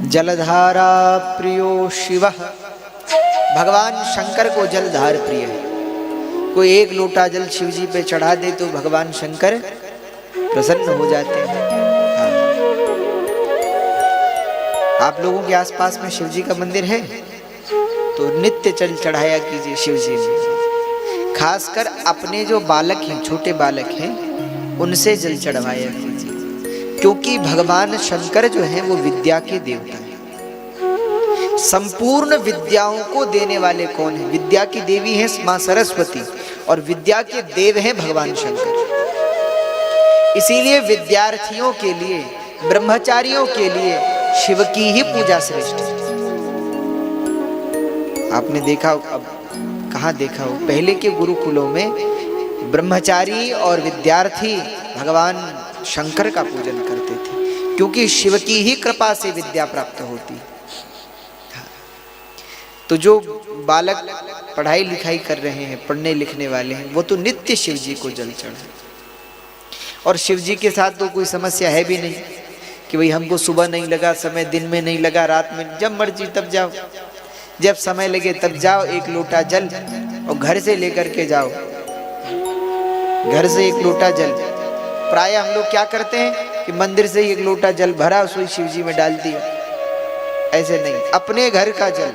जलधारा प्रियो शिवः। भगवान शंकर को जलधार प्रिय है। कोई एक लोटा जल शिव जी पे चढ़ा दे तो भगवान शंकर प्रसन्न हो जाते हैं। हाँ। आप लोगों के आसपास में शिव जी का मंदिर है तो नित्य जल चढ़ाया कीजिए शिव जी में। खासकर अपने जो बालक हैं, छोटे बालक हैं, उनसे जल चढ़वाया कीजिए, क्योंकि भगवान शंकर जो है वो विद्या के देवता हैं। संपूर्ण विद्याओं को देने वाले कौन है? विद्या की देवी है मां सरस्वती और विद्या के देव हैं भगवान शंकर। इसीलिए विद्यार्थियों के लिए, ब्रह्मचारियों के लिए शिव की ही पूजा श्रेष्ठ है। आपने देखा, अब कहाँ देखा हो, पहले के गुरुकुलों में ब्रह्मचारी और विद्यार्थी भगवान शंकर का पूजन करते थे, क्योंकि शिव की ही कृपा से विद्या प्राप्त होती। तो जो बालक पढ़ाई लिखाई कर रहे हैं, पढ़ने लिखने वाले हैं, वो तो नित्य शिव जी को जल चढ़ाएं। और शिव जी के साथ तो कोई समस्या है भी नहीं कि भाई हमको सुबह नहीं लगा समय, दिन में नहीं लगा, रात में, जब मर्जी तब जाओ, जब समय लगे तब जाओ, एक लोटा जल और घर से लेकर के जाओ, घर से एक लोटा जल। प्राय हम लोग क्या करते हैं कि मंदिर से ही एक लोटा जल भरा, उसको शिव जी में डाल दिया। ऐसे नहीं, अपने घर का जल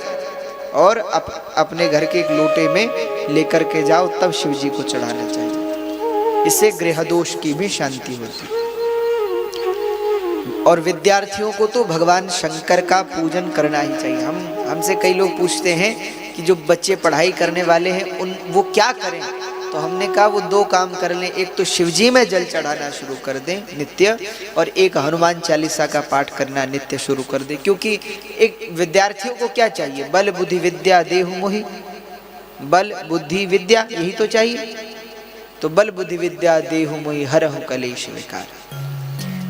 और अपने घर के एक लोटे में लेकर के जाओ, तब शिव जी को चढ़ाना चाहिए। इससे गृह दोष की भी शांति होती। और विद्यार्थियों को तो भगवान शंकर का पूजन करना ही चाहिए। हमसे कई लोग पूछते हैं कि जो बच्चे पढ़ाई करने वाले हैं वो क्या करें, तो हमने कहा वो दो काम कर लें। एक तो शिवजी में जल चढ़ाना शुरू कर दें नित्य, और एक हनुमान चालीसा का पाठ करना नित्य शुरू कर दें। क्योंकि एक विद्यार्थियों को क्या चाहिए? बल बुद्धि विद्या देहु मोहि। बल बुद्धि विद्या यही तो चाहिए। तो बल बुद्धि विद्या देहु मोहि हरहु कलेश विकार।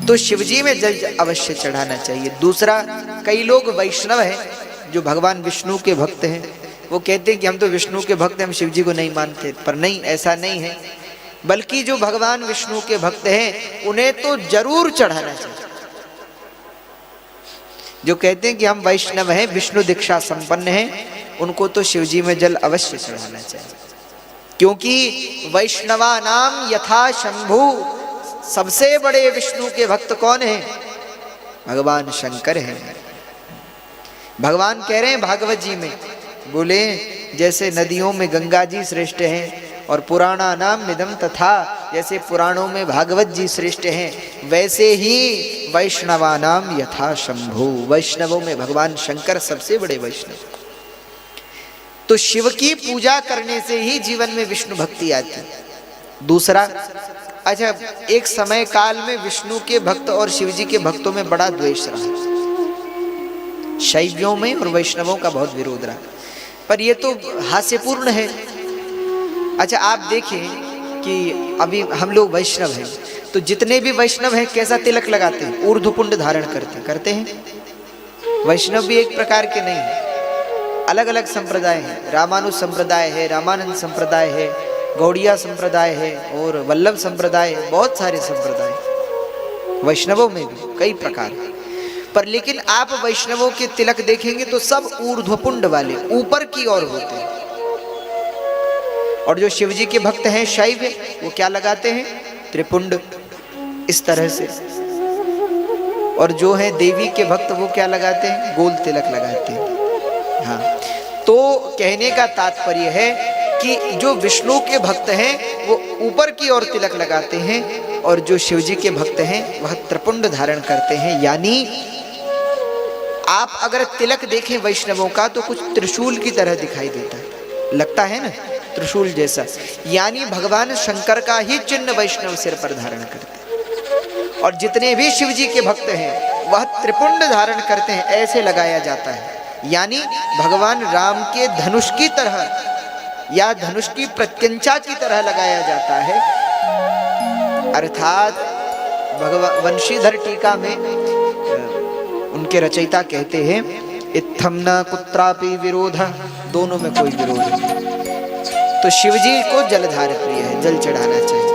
तो शिवजी में जल अवश्य चढ़ाना चाहिए। दूसरा, कई लोग वैष्णव हैं जो भगवान विष्णु के भक्त हैं, वो कहते हैं कि हम तो विष्णु के भक्त हैं, हम शिव जी को नहीं मानते। पर नहीं, ऐसा नहीं है। बल्कि जो भगवान विष्णु के भक्त हैं उन्हें तो जरूर चढ़ाना चाहिए। जो कहते हैं कि हम वैष्णव हैं, विष्णु दीक्षा संपन्न हैं, उनको तो शिव जी में जल अवश्य चढ़ाना चाहिए। क्योंकि वैष्णवा नाम यथा शंभु, सबसे बड़े विष्णु के भक्त कौन हैं? भगवान शंकर हैं। भगवान कह रहे हैं भागवत जी में, बोले जैसे नदियों में गंगा जी श्रेष्ठ हैं और पुराणा नाम निदम तथा, जैसे पुराणों में भागवत जी श्रेष्ठ हैं, वैसे ही वैष्णवा नाम यथा शंभु, वैष्णवों में भगवान शंकर सबसे बड़े वैष्णव। तो शिव की पूजा करने से ही जीवन में विष्णु भक्ति आती है। दूसरा, अच्छा, एक समय काल में विष्णु के भक्त और शिव जी के भक्तों में बड़ा द्वेष रहा। शैवियों में और वैष्णवों का बहुत विरोध रहा, पर यह तो हास्यपूर्ण है। अच्छा, आप देखें कि अभी हम लोग वैष्णव हैं, तो जितने भी वैष्णव हैं कैसा तिलक लगाते हैं? ऊर्ध्वपुंड धारण करते हैं। वैष्णव भी एक प्रकार के नहीं है, अलग अलग संप्रदाय हैं। रामानुज संप्रदाय है, रामानंद संप्रदाय है, गौड़िया संप्रदाय है और वल्लभ संप्रदाय है, बहुत सारे संप्रदाय। वैष्णवों में भी कई प्रकार हैं। पर लेकिन आप वैष्णवों के तिलक देखेंगे तो सब ऊर्ध्वपुंड वाले, ऊपर की ओर होते हैं। और जो शिव जी के भक्त हैं शैव, वो क्या लगाते हैं? त्रिपुंड, इस तरह से। और जो है देवी के भक्त, वो क्या लगाते हैं? गोल तिलक लगाते हैं। हाँ, तो कहने का तात्पर्य है कि जो विष्णु के भक्त हैं वो ऊपर की ओर तिलक लगाते हैं, और जो शिव जी के भक्त हैं वह त्रिपुंड धारण करते हैं। यानी आप अगर तिलक देखें वैष्णवों का तो कुछ त्रिशूल की तरह दिखाई देता है, लगता है ना, त्रिशूल जैसा। यानी भगवान शंकर का ही चिन्ह वैष्णव सिर पर धारण करते हैं। और जितने भी शिव जी के भक्त हैं वह त्रिपुंड धारण करते हैं, ऐसे लगाया जाता है। यानी भगवान राम के धनुष की तरह या धनुष की प्रत्यंचा की तरह लगाया जाता है। अर्थात भगवान वंशीधर टीका में उनके रचयिता कहते हैं, इत्थम न कुत्रापि विरोध, दोनों में कोई विरोध नहीं। तो शिवजी को जलधार प्रिय है, जल चढ़ाना चाहिए।